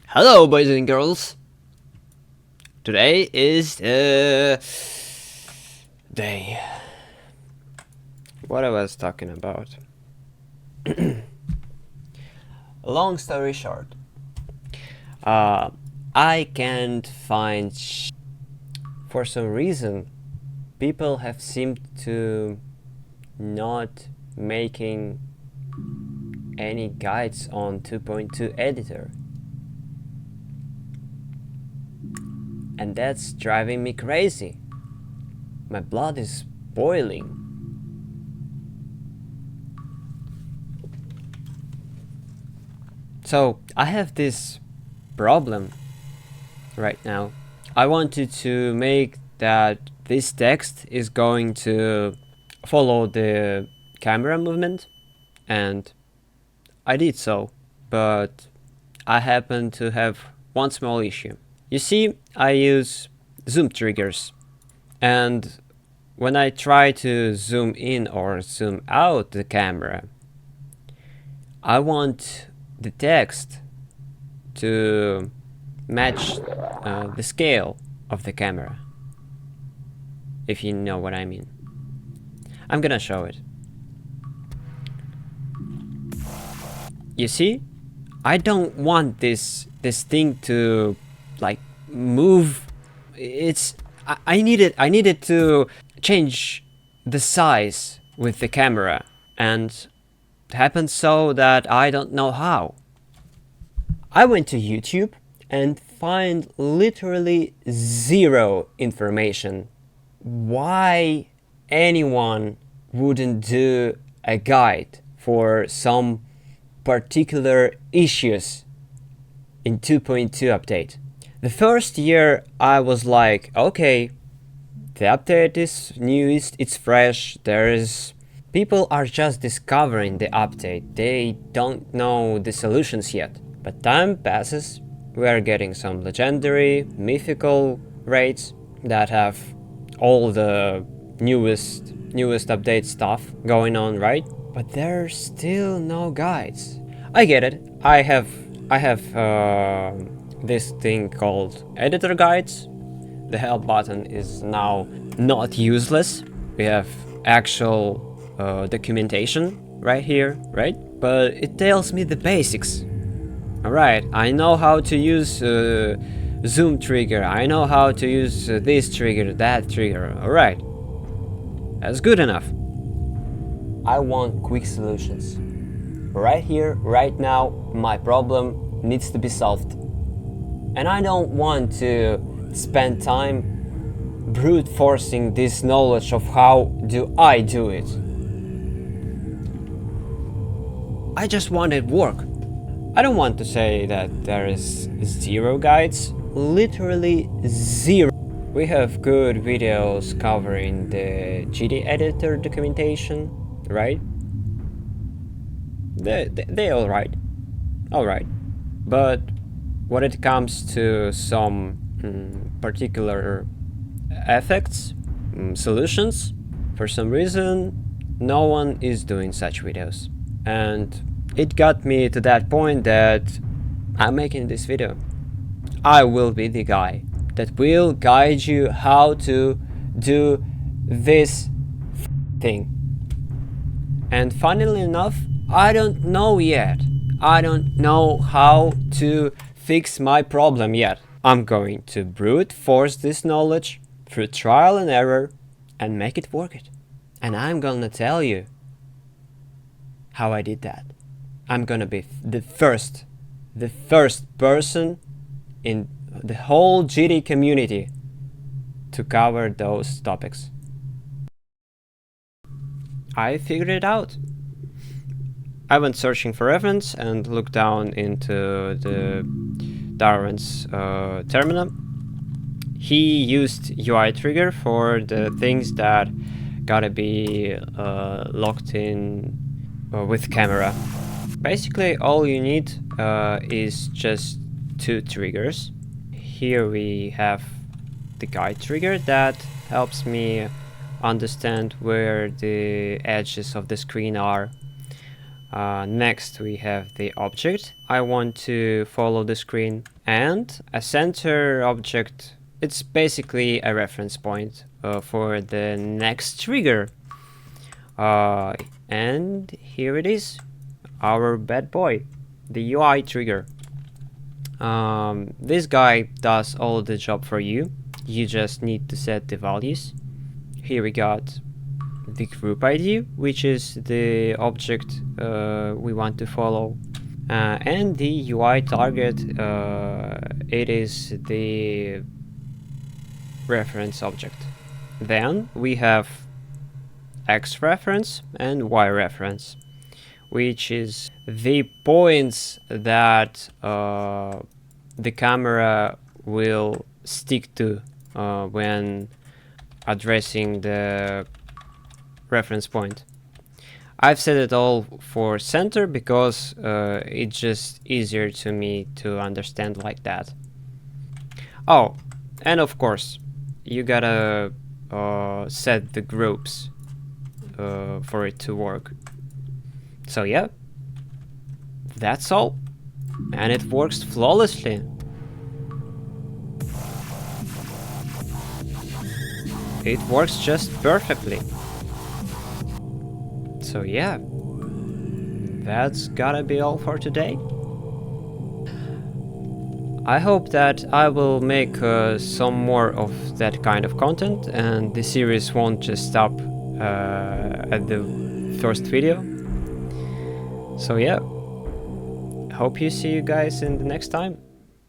Hello, boys and girls. Today is the day. What I was talking about. Long story short, I can't find. For some reason, people have seemed to not making any guides on 2.2 editor. And that's driving me crazy. My blood is boiling. So I have this problem right now. I wanted to make that this text is going to follow the camera movement, and I did so, but I happen to have one small issue. You see, I use zoom triggers, and when I try to zoom in or zoom out the camera, I want the text to match the scale of the camera, if you know what I mean. I'm gonna show it. You see, I don't want this thing to like move. I needed to change the size with the camera, and it happened so that I don't know how. I went to YouTube and find literally zero information why anyone wouldn't do a guide for some particular issues in 2.2 update. The first year I was like, okay, the update is new, it's fresh, people are just discovering the update, they don't know the solutions yet. But time passes, we are getting some legendary, mythical raids that have all the newest update stuff going on, right? But there's still no guides. I get it. I have this thing called editor guides. The help button is now not useless. We have actual documentation right here, right? But it tells me the basics. Alright, I know how to use zoom trigger. I know how to use this trigger, that trigger. Alright, that's good enough. I want quick solutions. Right here, right now, my problem needs to be solved. And I don't want to spend time brute forcing this knowledge of how do I do it. I just want it work. I don't want to say that there is zero guides, literally zero. We have good videos covering the GD editor documentation, right? They alright. But when it comes to some particular effects, solutions, for some reason, no one is doing such videos. And it got me to that point that I'm making this video. I will be the guy that will guide you how to do this thing. And funnily enough, I don't know yet. I don't know how to fix my problem yet. I'm going to brute force this knowledge through trial and error and make it work it. And I'm gonna tell you how I did that. I'm gonna be the first person in the whole GD community to cover those topics. I figured it out. I went searching for reference and looked down into the Darwin's terminal. He used UI trigger for the things that gotta be locked in with camera. Basically all you need is just two triggers. Here we have the guide trigger that helps me understand where the edges of the screen are. Next we have the object. I want to follow the screen, and a center object. It's basically a reference point for the next trigger. And here it is, our bad boy, the UI trigger. This guy does all the job for you. You just need to set the values. Here we got the group ID, which is the object we want to follow, and the UI target, it is the reference object. Then we have X reference and Y reference, which is the points that the camera will stick to when addressing the reference point. I've set it all for center because it's just easier to me to understand like that. Oh, and of course, you gotta set the groups for it to work. So yeah, that's all, and it works flawlessly. It works just perfectly. So yeah, that's gotta be all for today. I hope that I will make some more of that kind of content, and the series won't just stop at the first video. So yeah, hope you see you guys in the next time.